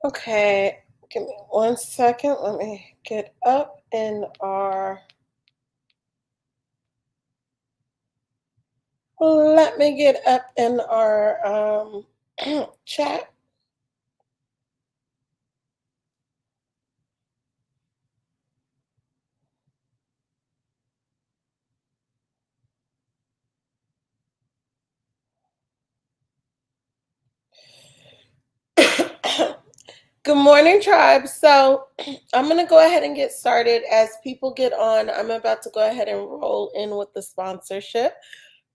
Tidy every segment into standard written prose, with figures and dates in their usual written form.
Okay, give me 1 second. Let me get up in our chat. Good morning, tribe. So I'm going to go ahead and get started. As people get on, I'm about to go ahead and roll in with the sponsorship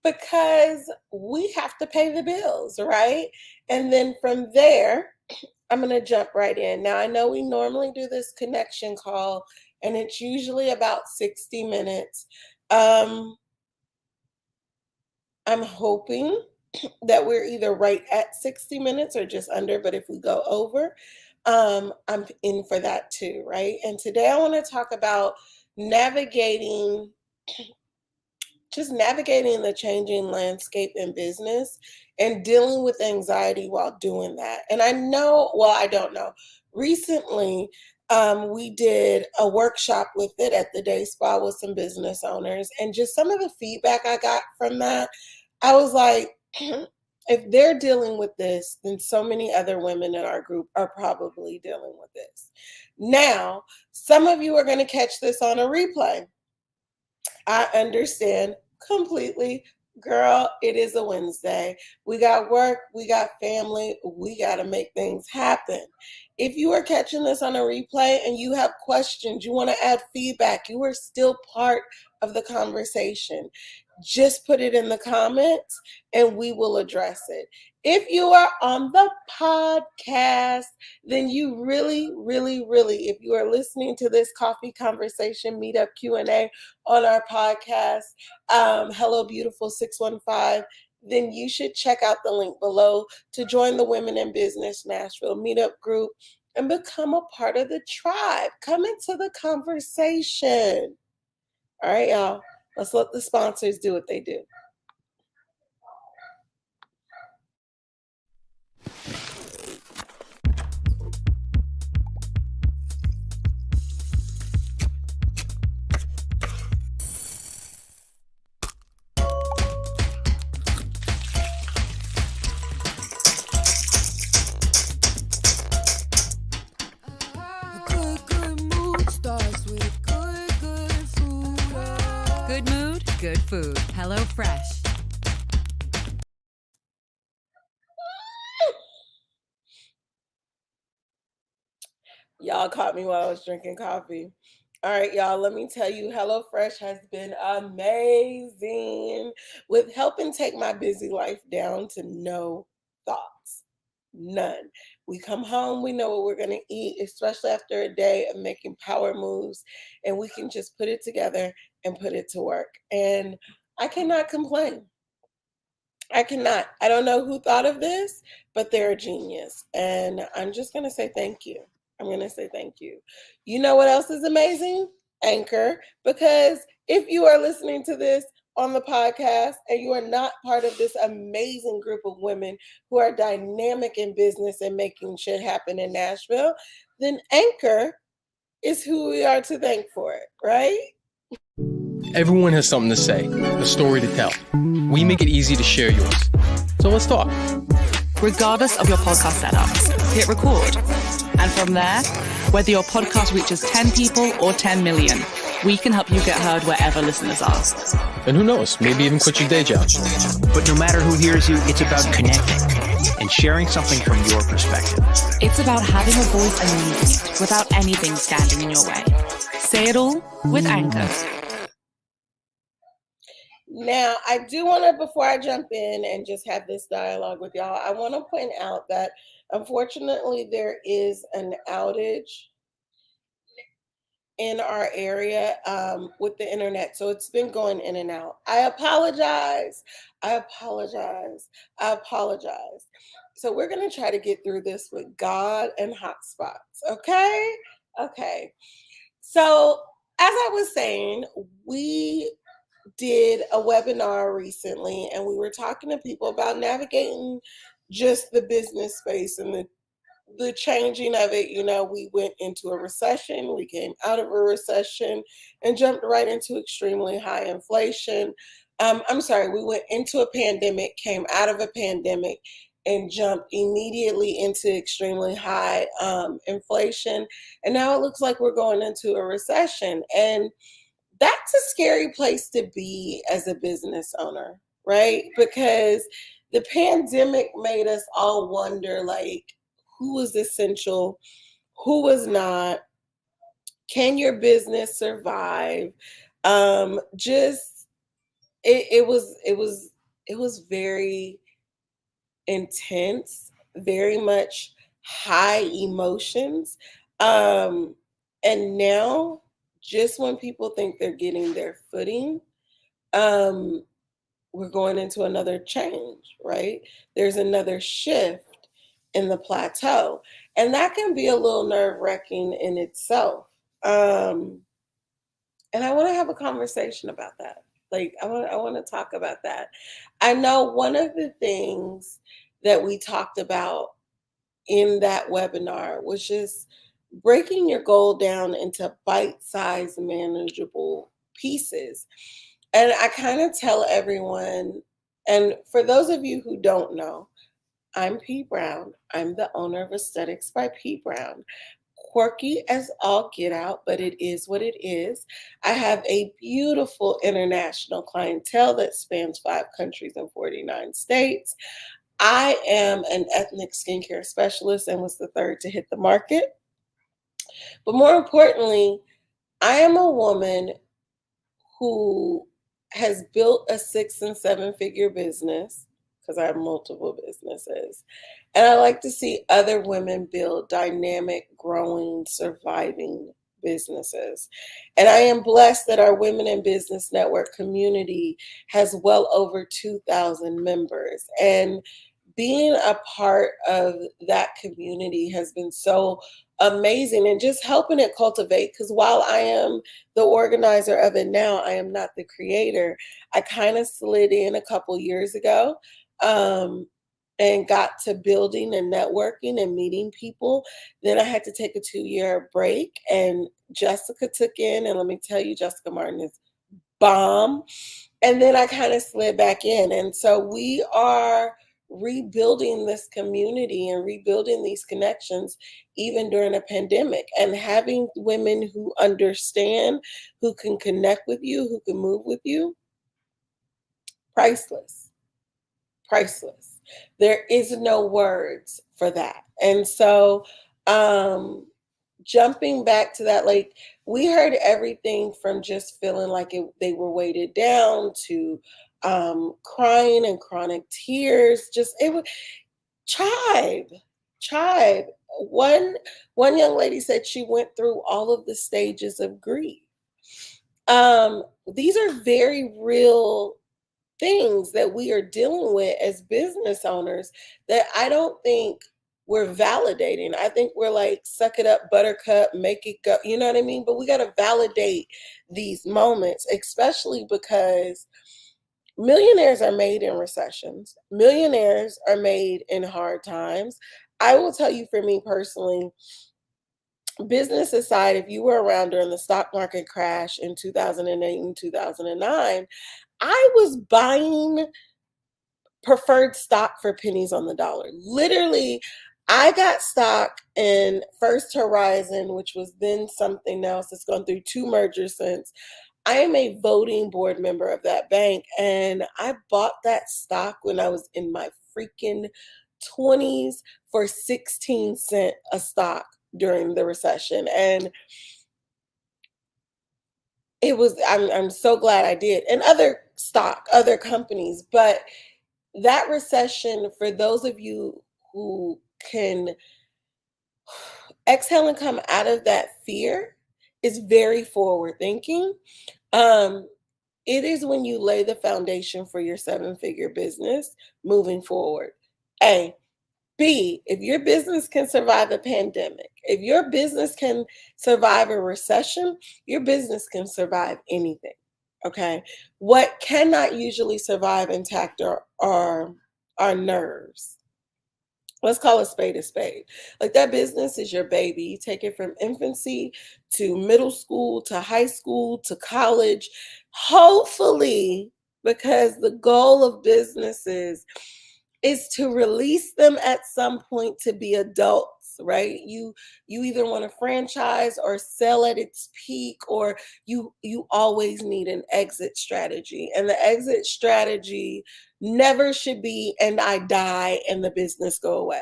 because we have to pay the bills, right? And then from there, I'm going to jump right in. Now, I know we normally do this connection call, and it's usually about 60 minutes. I'm hoping that we're either right at 60 minutes or just under, but if we go over, I'm in for that too, right? And today I want to talk about navigating navigating the changing landscape in business and dealing with anxiety while doing that. And I don't know. Recently, we did a workshop with it at the Day Spa with some business owners, and just some of the feedback I got from that, I was like, if they're dealing with this, then so many other women in our group are probably dealing with this. Now, some of you are going to catch this on a replay. I understand completely. Girl, it is a Wednesday. We got work, we got family, we got to make things happen. If you are catching this on a replay and you have questions, you want to add feedback, you are still part of the conversation. Just put it in the comments and we will address it. If you are on the podcast, then you really, if you are listening to this coffee conversation meetup Q&A on our podcast, Hello Beautiful 615, then you should check out the link below to join the Women in Business Nashville meetup group and become a part of the tribe. Come into the conversation. All right, y'all. Let's let the sponsors do what they do. Good food. Hello Fresh. Y'all caught me while I was drinking coffee. All right, y'all, let me tell you, HelloFresh has been amazing with helping take my busy life down to no thoughts. None. We come home, we know what we're going to eat, especially after a day of making power moves, and we can just put it together and put it to work. And I cannot complain. I cannot. I don't know who thought of this, but they're a genius. And I'm just going to say thank you. I'm going to say thank you. You know what else is amazing? Anchor. Because if you are listening to this on the podcast and you are not part of this amazing group of women who are dynamic in business and making shit happen in Nashville, then Anchor is who we are to thank for it, right? Everyone has something to say, a story to tell. We make it easy to share yours. So let's talk. Regardless of your podcast setup, hit record. And from there, whether your podcast reaches 10 people or 10 million, we can help you get heard wherever listeners are. And who knows, maybe even quit your day job. But no matter who hears you, it's about connecting and sharing something from your perspective. It's about having a voice and a need without anything standing in your way. Say it all with Anchor. Now, I do want to, before I jump in and just have this dialogue with y'all, I want to point out that unfortunately there is an outage in our area with the internet. So it's been going in and out. I apologize. So we're going to try to get through this with God and hotspots. Okay. So as I was saying, we did a webinar recently and we were talking to people about navigating just the business space and the the changing of it, we went into a recession, we came out of a recession and jumped right into extremely high inflation. I'm sorry, we went into a pandemic, came out of a pandemic, and jumped immediately into extremely high inflation. And now it looks like we're going into a recession. And that's a scary place to be as a business owner, right? Because the pandemic made us all wonder, like, who was essential, who was not, can your business survive? Just it was very intense, very much high emotions. And now, just when people think they're getting their footing, um, we're going into another change, right? There's another shift in the plateau. And that can be a little nerve wracking in itself. Um, and I want to have a conversation about that. Like, I want to talk about that. I know one of the things that we talked about in that webinar was just breaking your goal down into bite-sized, manageable pieces. And I kind of tell everyone, and for those of you who don't know, I'm P. Brown. I'm the owner of Aesthetics by P. Brown. Quirky as all get out, but it is what it is. I have a beautiful international clientele that spans 5 countries and 49 states. I am an ethnic skincare specialist and was the third to hit the market. But more importantly, I am a woman who has built a 6 and 7 figure business, because I have multiple businesses. And I like to see other women build dynamic, growing, surviving businesses. And I am blessed that our Women in Business Network community has well over 2,000 members. And being a part of that community has been so amazing, and just helping it cultivate. Because while I am the organizer of it now, I am not the creator. I kind of slid in a couple years ago, and got to building and networking and meeting people. Then I had to take a 2-year break, and Jessica took in, and let me tell you, Jessica Martin is bomb. And then I kind of slid back in. And so we are rebuilding this community and rebuilding these connections even during a pandemic, and having women who understand, who can connect with you, who can move with you. Priceless. Priceless. There is no words for that. And so jumping back to that, like, we heard everything from just feeling like they were weighted down to crying and chronic tears. Just it was tribe. One young lady said she went through all of the stages of grief. These are very real things that we are dealing with as business owners that I don't think we're validating. I think we're like, suck it up, buttercup, make it go. You know what I mean? But we got to validate these moments, especially because millionaires are made in recessions. Millionaires are made in hard times. I will tell you, for me personally, business aside, if you were around during the stock market crash in 2008 and 2009, I was buying preferred stock for pennies on the dollar. Literally, I got stock in First Horizon, which was then something else. It's gone through 2 mergers since. I am a voting board member of that bank, and I bought that stock when I was in my freaking 20s for 16 cents a stock during the recession. And I'm so glad I did. And other companies, but that recession, for those of you who can exhale and come out of that fear, is very forward thinking. It is when you lay the foundation for your 7-figure business moving forward. A. B, if your business can survive a pandemic, if your business can survive a recession, your business can survive anything. Okay. What cannot usually survive intact are our nerves. Let's call a spade a spade. Like, that business is your baby. You take it from infancy to middle school to high school to college. Hopefully, because the goal of businesses is to release them at some point to be adults, right? You either want to franchise or sell at its peak, or you always need an exit strategy. And the exit strategy never should be, and I die and the business go away.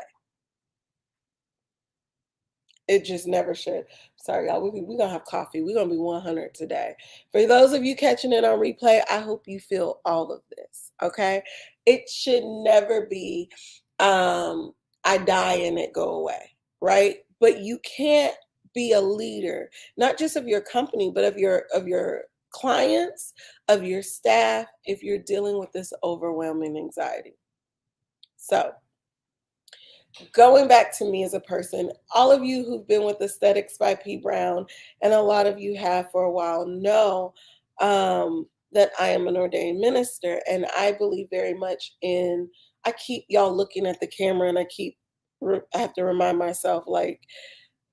It just never should. Sorry, y'all. We're going to have coffee. We're going to be 100 today. For those of you catching it on replay, I hope you feel all of this, okay? It should never be, I die and it go away, right? But you can't be a leader, not just of your company, but of your clients, of your staff, if you're dealing with this overwhelming anxiety. So, going back to me as a person, all of you who've been with Aesthetics by P. Brown, and a lot of you have for a while, know that I am an ordained minister, and I believe very much in, I keep y'all looking at the camera, and I have to remind myself, like,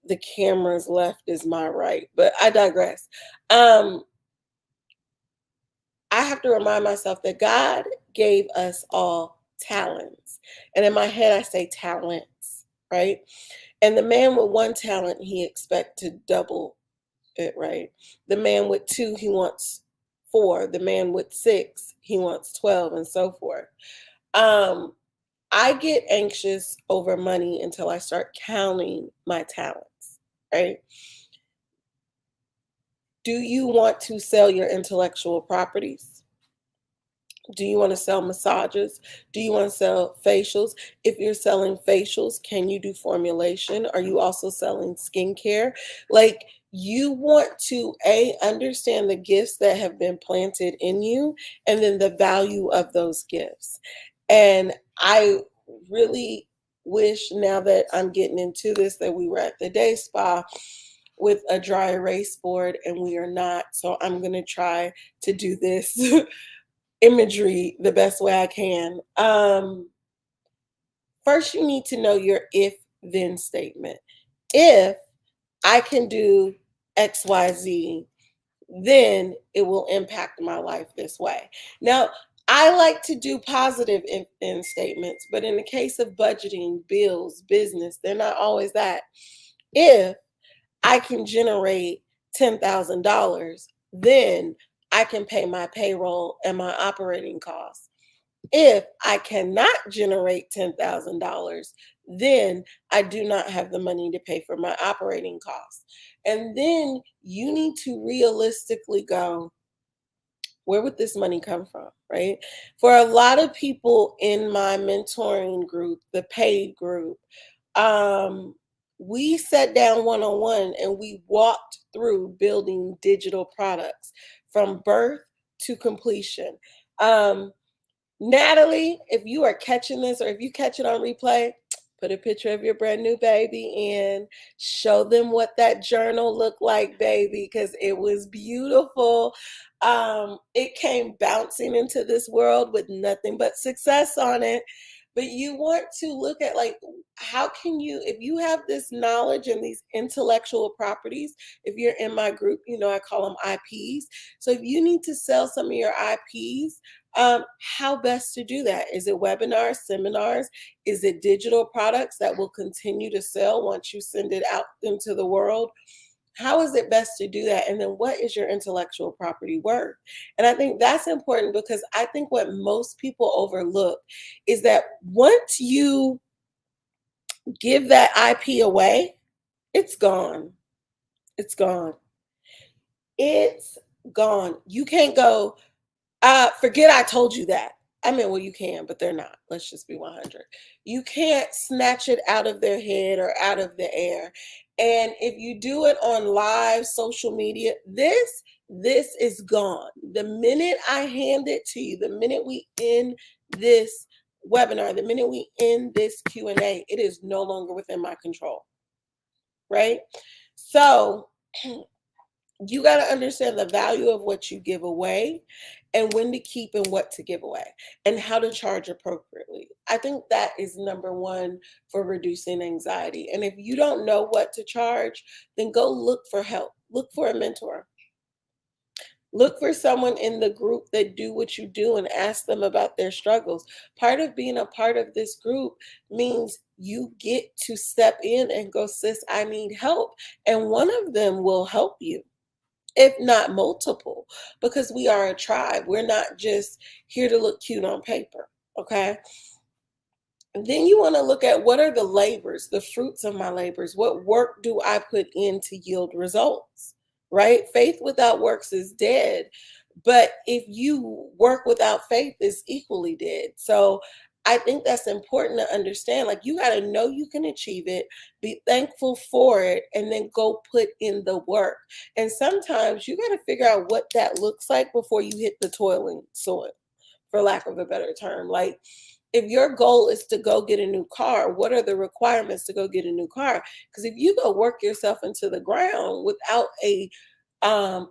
the camera's left is my right, but I digress. I have to remind myself that God gave us all talents. And in my head, I say talents, right? And the man with one talent, he expects to double it, right? The man with two, he wants 4. The man with 6, he wants 12, and so forth. I get anxious over money until I start counting my talents, right? Do you want to sell your intellectual properties? Do you want to sell massages? Do you want to sell facials? If you're selling facials, can you do formulation? Are you also selling skincare? Like, you want to understand the gifts that have been planted in you, and then the value of those gifts. And I really wish, now that I'm getting into this, that we were at the day spa with a dry erase board, and we are not. So I'm going to try to do this imagery the best way I can. First, you need to know your if-then statement. If I can do XYZ, then it will impact my life this way. Now, I like to do positive if-then statements, but in the case of budgeting, bills, business, they're not always that. If I can generate $10,000, then I can pay my payroll and my operating costs. If I cannot generate $10,000, then I do not have the money to pay for my operating costs. And then you need to realistically go, where would this money come from, right? For a lot of people in my mentoring group, the paid group, we sat down one-on-one and we walked through building digital products from birth to completion. Natalie, if you are catching this, or if you catch it on replay, put a picture of your brand new baby in, show them what that journal looked like, baby, because it was beautiful. It came bouncing into this world with nothing but success on it. But you want to look at, like, how can you, if you have this knowledge and these intellectual properties, if you're in my group, you know, I call them IPs. So if you need to sell some of your IPs, how best to do that? Is it webinars, seminars? Is it digital products that will continue to sell once you send it out into the world? How is it best to do that? And then what is your intellectual property worth? And I think that's important, because I think what most people overlook is that once you give that IP away, it's gone. It's gone. It's gone. You can't go, forget I told you that. I mean, well, you can, but they're not. Let's just be 100. You can't snatch it out of their head or out of the air. And if you do it on live social media, this is gone. The minute I hand it to you, the minute we end this webinar, the minute we end this Q&A, it is no longer within my control, right? So You got to understand the value of what you give away and when to keep and what to give away and how to charge appropriately. I think that is number one for reducing anxiety. And if you don't know what to charge, then go look for help. Look for a mentor. Look for someone in the group that do what you do and ask them about their struggles. Part of being a part of this group means you get to step in and go, sis, I need help. And one of them will help you, if not multiple, because we are a tribe. We're not just here to look cute on paper, okay? And then you want to look at what are the labors, the fruits of my labors? What work do I put in to yield results, right? Faith without works is dead. But if you work without faith, is equally dead. So I think that's important to understand. Like, you got to know you can achieve it, be thankful for it, and then go put in the work. And sometimes you got to figure out what that looks like before you hit the toiling soil, for lack of a better term. Like, if your goal is to go get a new car, what are the requirements to go get a new car? Because if you go work yourself into the ground without a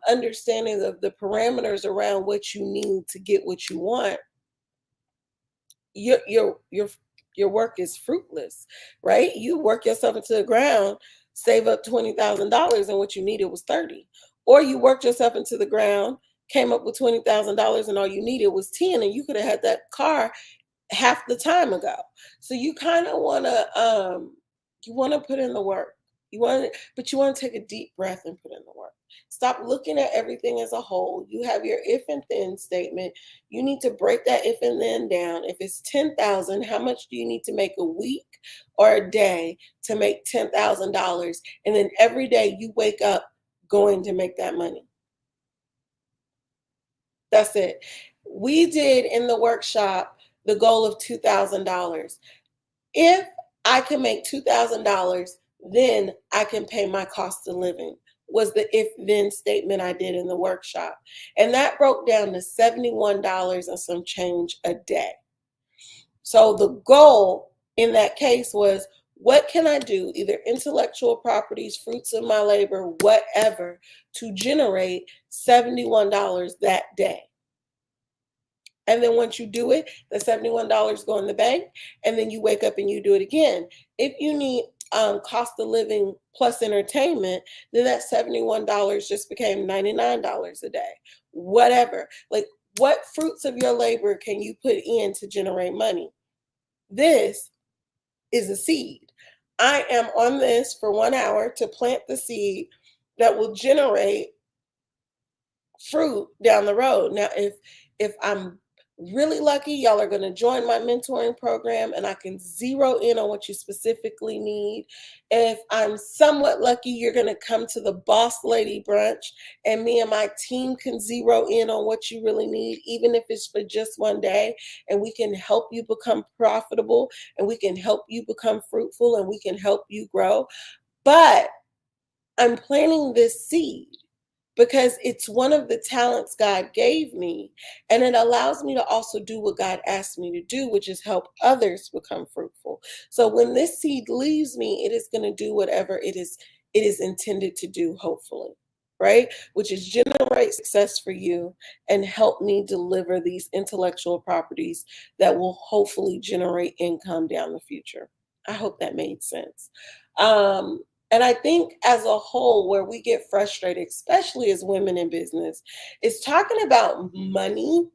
understanding of the parameters around what you need to get what you want, your work is fruitless, right? You work yourself into the ground, save up $20,000, and what you needed was 30. Or you worked yourself into the ground, came up with $20,000, and all you needed was 10, and you could have had that car half the time ago. So you kind of want to put in the work. But you want to take a deep breath and put in the work. Stop looking at everything as a whole. You have your if and then statement. You need to break that if and then down. If it's 10,000, how much do you need to make a week or a day to make $10,000? And then every day you wake up going to make that money. That's it. We did in the workshop the goal of $2,000. If I can make $2,000, then I can pay my cost of living, was the if then statement I did in the workshop. And that broke down to $71 and some change a day. So the goal in that case was, what can I do, either intellectual properties, fruits of my labor, whatever, to generate $71 that day? And then once you do it, the $71 go in the bank, and then you wake up and you do it again. If you need cost of living plus entertainment, then that $71 just became $99 a day. Whatever. Like, what fruits of your labor can you put in to generate money? This is a seed. I am on this for 1 hour to plant the seed that will generate fruit down the road. Now, if I'm really lucky, y'all are going to join my mentoring program and I can zero in on what you specifically need. If I'm somewhat lucky, you're going to come to the Boss Lady Brunch and me and my team can zero in on what you really need, even if it's for just one day, and we can help you become profitable, and we can help you become fruitful, and we can help you grow. But I'm planting this seed because it's one of the talents God gave me, and it allows me to also do what God asked me to do, which is help others become fruitful. So when this seed leaves me, it is going to do whatever it is intended to do, hopefully, right? Which is generate success for you and help me deliver these intellectual properties that will hopefully generate income down the future. I hope that made sense. And I think as a whole, where we get frustrated, especially as women in business, is talking about money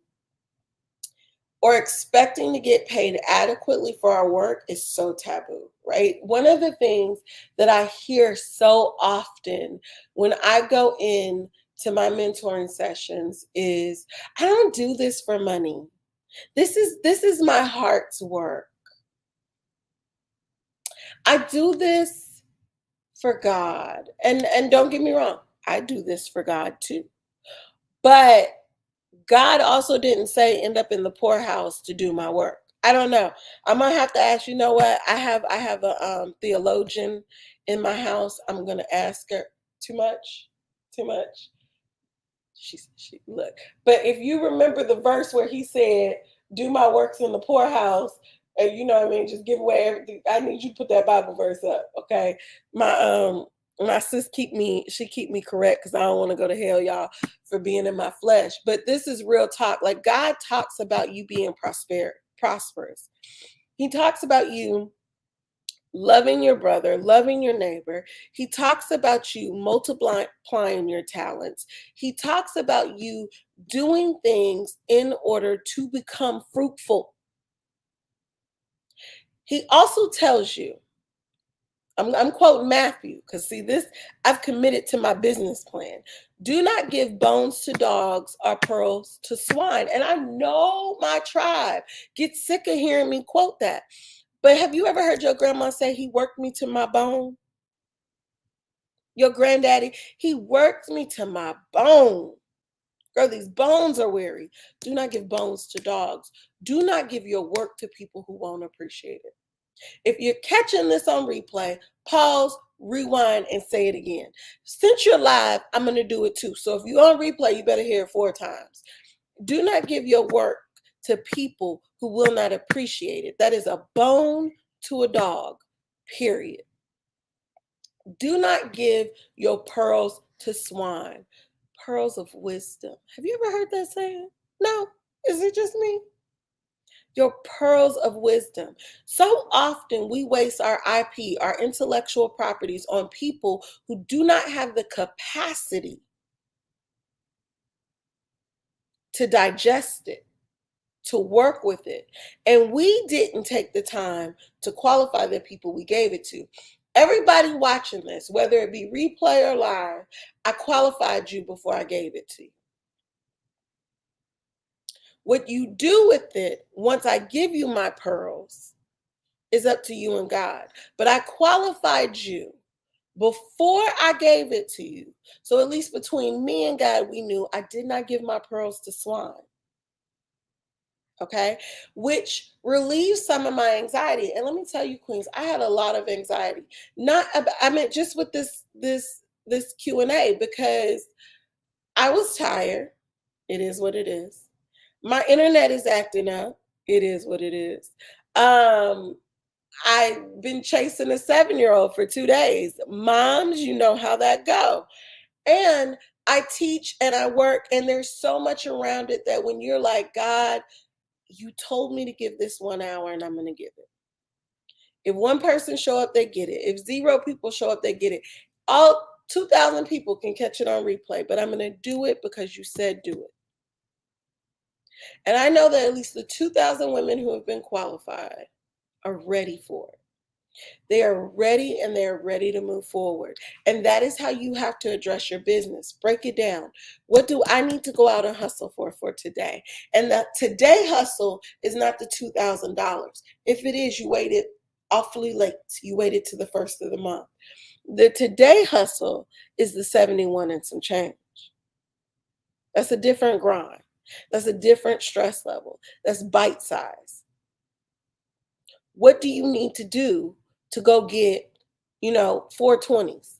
or expecting to get paid adequately for our work is so taboo, right? One of the things that I hear so often when I go in to my mentoring sessions is, I don't do this for money. This is my heart's work. I do this for God. And don't get me wrong, I do this for God too. But God also didn't say end up in the poorhouse to do my work. I don't know. I might have to ask, you know what? I have a theologian in my house. I'm gonna ask her. Too much? Too much? She look. But if you remember the verse where he said, do my works in the poorhouse, and you know what I mean, just give away everything. I need you to put that Bible verse up, okay? My My sis keep me correct because I don't want to go to hell, y'all, for being in my flesh. But this is real talk. Like, God talks about you being prosperous. He talks about you loving your brother, loving your neighbor. He talks about you multiplying your talents. He talks about you doing things in order to become fruitful. He also tells you, I'm quoting Matthew, because see this, I've committed to my business plan. Do not give bones to dogs or pearls to swine. And I know my tribe gets sick of hearing me quote that. But have you ever heard your grandma say, he worked me to my bone? Your granddaddy, he worked me to my bone. Girl, these bones are weary. Do not give bones to dogs. Do not give your work to people who won't appreciate it. If you're catching this on replay, pause, rewind, and say it again. Since you're live, I'm going to do it too. So if you're on replay, you better hear it 4 times. Do not give your work to people who will not appreciate it. That is a bone to a dog, period. Do not give your pearls to swine. Pearls of wisdom. Have you ever heard that saying? No. Is it just me? Your pearls of wisdom. So often we waste our IP, our intellectual properties, on people who do not have the capacity to digest it, to work with it. And we didn't take the time to qualify the people we gave it to. Everybody watching this, whether it be replay or live, I qualified you before I gave it to you. What you do with it once I give you my pearls is up to you and God. But I qualified you before I gave it to you. So at least between me and God, we knew I did not give my pearls to swine. Okay, which relieves some of my anxiety. And let me tell you, queens, I had a lot of anxiety. Just with this Q&A, because I was tired. It is what it is. My internet is acting up. It is what it is. I've been chasing a 7-year-old for 2 days. Moms, you know how that go. And I teach and I work, and there's so much around it that when you're like, God, you told me to give this 1 hour and I'm going to give it. If one person show up, they get it. If 0 people show up, they get it. All 2,000 people can catch it on replay, but I'm going to do it because you said do it. And I know that at least the 2,000 women who have been qualified are ready for it. They are ready, and they're ready to move forward. And that is how you have to address your business. Break it down. What do I need to go out and hustle for today? And the today hustle is not the $2,000. If it is, you waited awfully late. You waited to the first of the month. The today hustle is the 71 and some change. That's a different grind. That's a different stress level. That's bite size. What do you need to do to go get, 420s?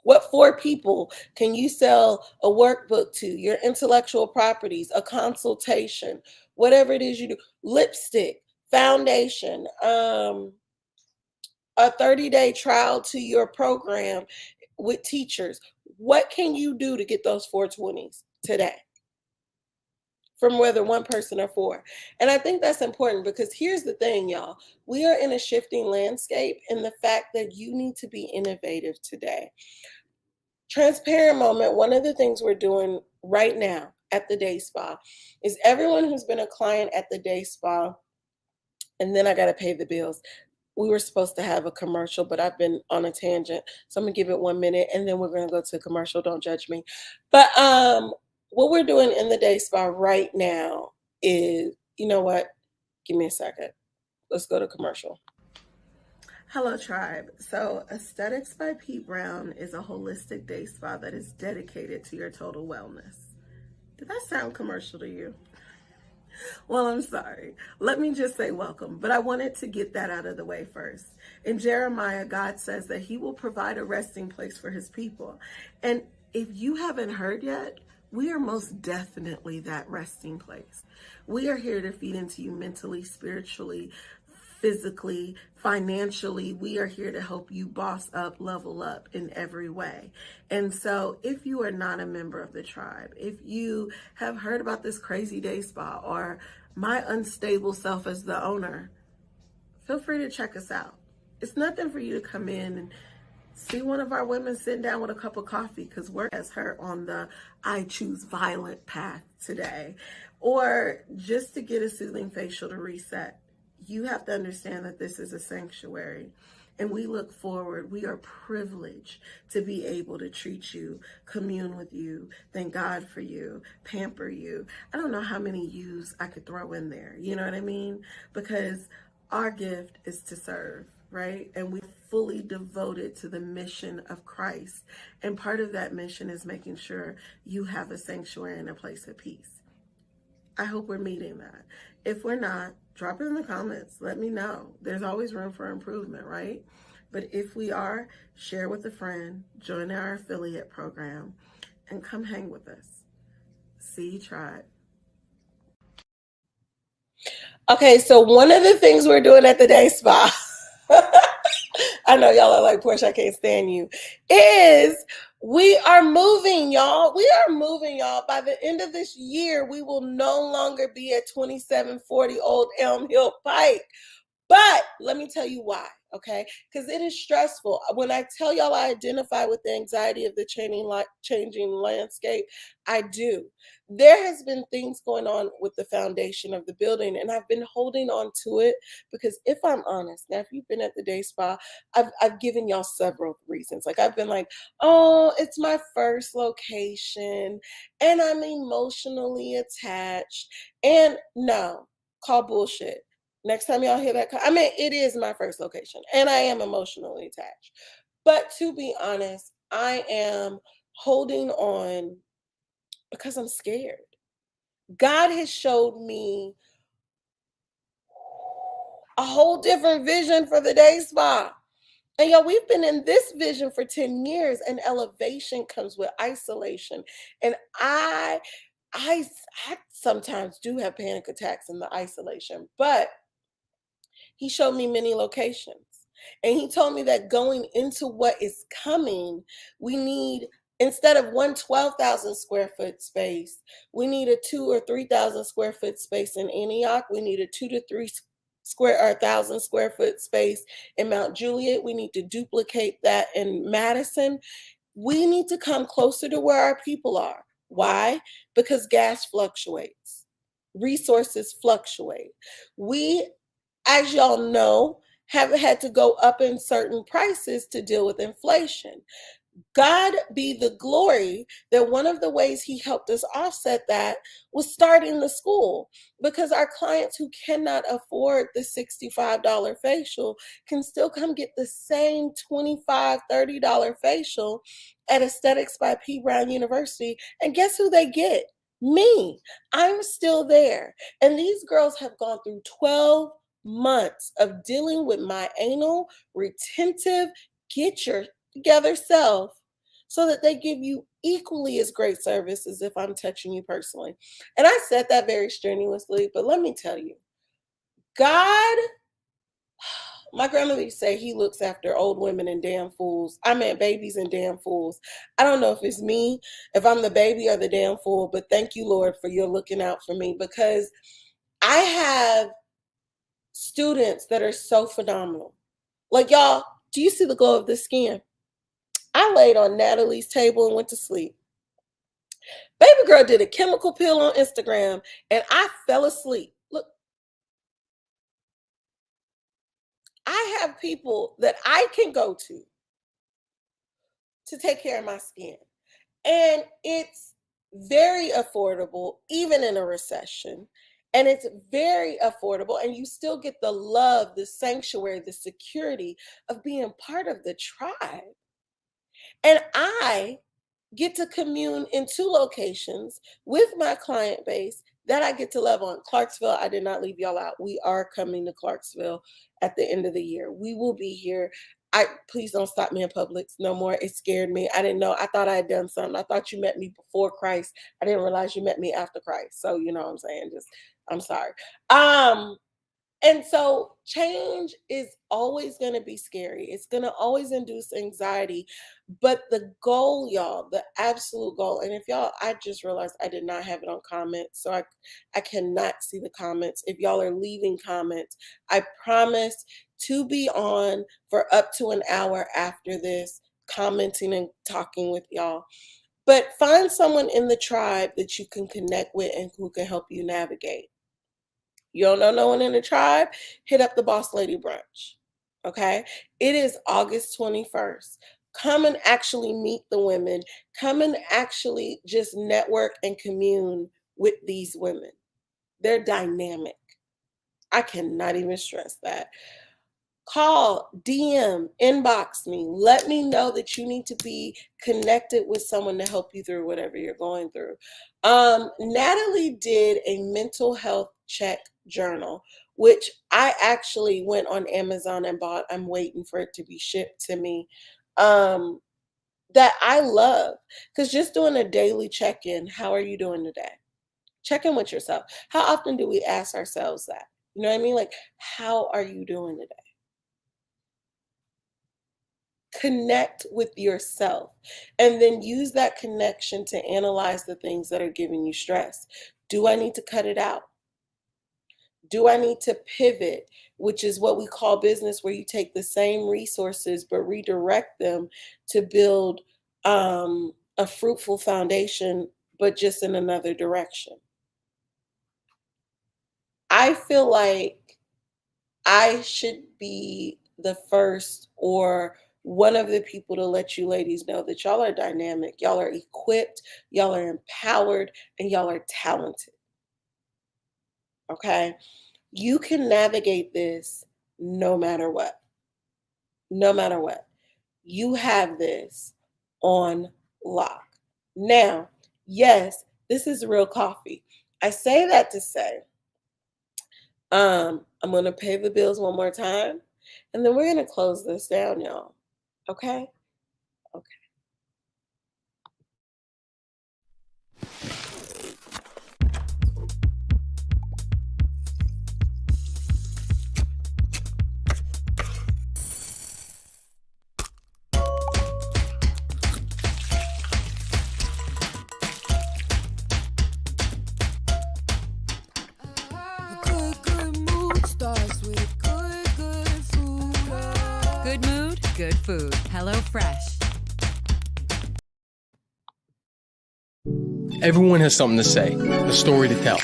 What 4 people can you sell a workbook to, your intellectual properties, a consultation, whatever it is you do, lipstick, foundation, a 30-day trial to your program with teachers? What can you do to get those 420s today? From whether one person or 4. And I think that's important, because here's the thing, y'all. We are in a shifting landscape, and the fact that you need to be innovative today. Transparent moment, one of the things we're doing right now at the day spa is everyone who's been a client at the day spa, and then I got to pay the bills. We were supposed to have a commercial, but I've been on a tangent. So I'm gonna give it 1 minute and then we're gonna go to a commercial. Don't judge me. But what we're doing in the day spa right now is, you know what? Give me a second. Let's go to commercial. Hello, tribe. So Aesthetics by Pete Brown is a holistic day spa that is dedicated to your total wellness. Did that sound commercial to you? Well, I'm sorry. Let me just say welcome, but I wanted to get that out of the way first. In Jeremiah, God says that he will provide a resting place for his people. And if you haven't heard yet, we are most definitely that resting place. We are here to feed into you mentally, spiritually, physically, financially. We are here to help you boss up, level up in every way. And so if you are not a member of the tribe, if you have heard about this crazy day spa or my unstable self as the owner, feel free to check us out. It's nothing for you to come in and see one of our women sitting down with a cup of coffee because work has her on the I choose violent path today, or just to get a soothing facial to reset. You have to understand that this is a sanctuary, and we look forward. We are privileged to be able to treat you, commune with you, thank God for you, pamper you. I don't know how many yous I could throw in there. You know what I mean? Because our gift is to serve, right? And we're fully devoted to the mission of Christ. And part of that mission is making sure you have a sanctuary and a place of peace. I hope we're meeting that. If we're not, drop it in the comments. Let me know. There's always room for improvement, right? But if we are, share with a friend, join our affiliate program, and come hang with us. See you, tribe. Okay, so one of the things we're doing at the day spa, I know y'all are like, Porsche, I can't stand you, is we are moving, y'all. We are moving, y'all. By the end of this year, we will no longer be at 2740 Old Elm Hill Pike. But let me tell you why, okay? Because it is stressful. When I tell y'all I identify with the anxiety of the changing landscape, I do. There has been things going on with the foundation of the building, and I've been holding on to it because if I'm honest, now if you've been at the day spa, I've given y'all several reasons. Like I've been like, oh, it's my first location, and I'm emotionally attached. And no, call bullshit. Next time y'all hear that, I mean, it is my first location and I am emotionally attached. But to be honest, I am holding on because I'm scared. God has showed me a whole different vision for the day spa. And y'all, we've been in this vision for 10 years, and elevation comes with isolation. And I sometimes do have panic attacks in the isolation, but he showed me many locations. And he told me that going into what is coming, we need, instead of one 12,000 square foot space, we need a 2,000 or 3,000 square foot space in Antioch. We need a 2,000 to 3,000 square foot space in Mount Juliet. We need to duplicate that in Madison. We need to come closer to where our people are. Why? Because gas fluctuates. Resources fluctuate. We, as y'all know, have had to go up in certain prices to deal with inflation. God be the glory that one of the ways he helped us offset that was starting the school, because our clients who cannot afford the $65 facial can still come get the same $25, $30 facial at Aesthetics by P. Brown University. And guess who they get? Me. I'm still there. And these girls have gone through 12 months of dealing with my anal retentive, get your together self, so that they give you equally as great service as if I'm touching you personally. And I said that very strenuously, but let me tell you, God, my grandmother used to say he looks after old women and damn fools. I meant babies and damn fools. I don't know if it's me, if I'm the baby or the damn fool, but thank you, Lord, for your looking out for me, because I have students that are so phenomenal. Like, y'all, do you see the glow of the skin? I laid on Natalie's table and went to sleep. Baby girl did a chemical peel on Instagram and I fell asleep. Look, I have people that I can go to take care of my skin. And it's very affordable, even in a recession. And it's very affordable. And you still get the love, the sanctuary, the security of being part of the tribe. And I get to commune in 2 locations with my client base that I get to love on. Clarksville, I did not leave y'all out. We are coming to Clarksville at the end of the year. We will be here. Please don't stop me in Publix no more. It scared me. I didn't know. I thought I had done something. I thought you met me before Christ. I didn't realize you met me after Christ. So you know what I'm saying? I'm sorry. And so change is always going to be scary. It's going to always induce anxiety. But the goal, y'all, the absolute goal, and if y'all, I just realized I did not have it on comments. So I cannot see the comments. If y'all are leaving comments, I promise to be on for up to an hour after this, commenting and talking with y'all. But find someone in the tribe that you can connect with and who can help you navigate. You don't know no one in the tribe? Hit up the Boss Lady Brunch. Okay? It is August 21st. Come and actually meet the women. Come and actually just network and commune with these women. They're dynamic. I cannot even stress that. Call, DM, inbox me. Let me know that you need to be connected with someone to help you through whatever you're going through. Natalie did a mental health check journal, which I actually went on Amazon and bought. I'm waiting for it to be shipped to me. That I love, because just doing a daily check-in, how are you doing today? Check in with yourself. How often do we ask ourselves that? You know what I mean? Like, how are you doing today? Connect with yourself and then use that connection to analyze the things that are giving you stress. Do I need to cut it out? Do I need to pivot, which is what we call business, where you take the same resources but redirect them to build a fruitful foundation, but just in another direction? I feel like I should be the first or one of the people to let you ladies know that y'all are dynamic, y'all are equipped, y'all are empowered, and y'all are talented. Okay? You can navigate this no matter what. No matter what. You have this on lock. Now, yes, this is real coffee. I say that to say, I'm going to pay the bills one more time, and then we're going to close this down, y'all. Okay? Okay. Good mood, good food. Hello Fresh. Everyone has something to say, a story to tell.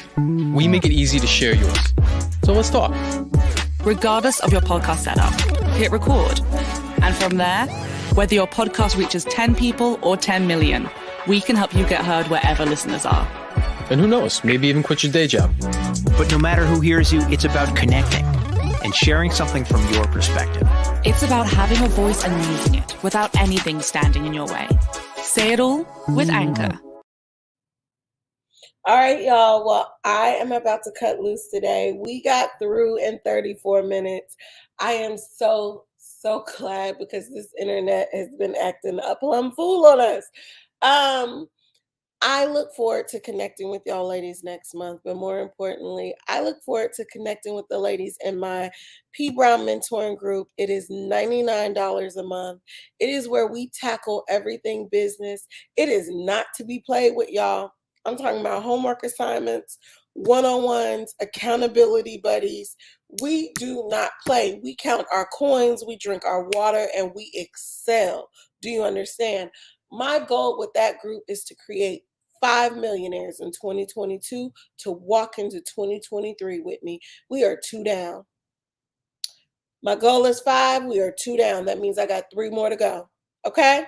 We make it easy to share yours. So let's talk. Regardless of your podcast setup, hit record. And from there, whether your podcast reaches 10 people or 10 million, we can help you get heard wherever listeners are. And who knows, maybe even quit your day job. But no matter who hears you, it's about connecting and sharing something from your perspective. It's about having a voice and using it without anything standing in your way. Say it all with Anchor. All right, y'all. Well, I am about to cut loose today. We got through in 34 minutes. I am so glad, because this internet has been acting a plum fool on us. I look forward to connecting with y'all ladies next month, but more importantly, I look forward to connecting with the ladies in my P. Brown mentoring group. It is $99 a month. It is where we tackle everything business. It is not to be played with, y'all. I'm talking about homework assignments, one-on-ones, accountability buddies. We do not play. We count our coins, we drink our water, and we excel. Do you understand? My goal with that group is to create 5 millionaires in 2022 to walk into 2023 with me. We are 2 down. My goal is 5. We are 2 down. That means I got 3 more to go. Okay?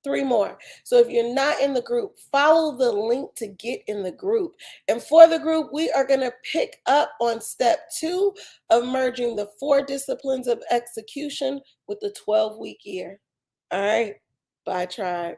3 more. So if you're not in the group, follow the link to get in the group. And for the group, we are going to pick up on step 2 of merging the 4 disciplines of execution with the 12-week year. All right? Bye, tribe.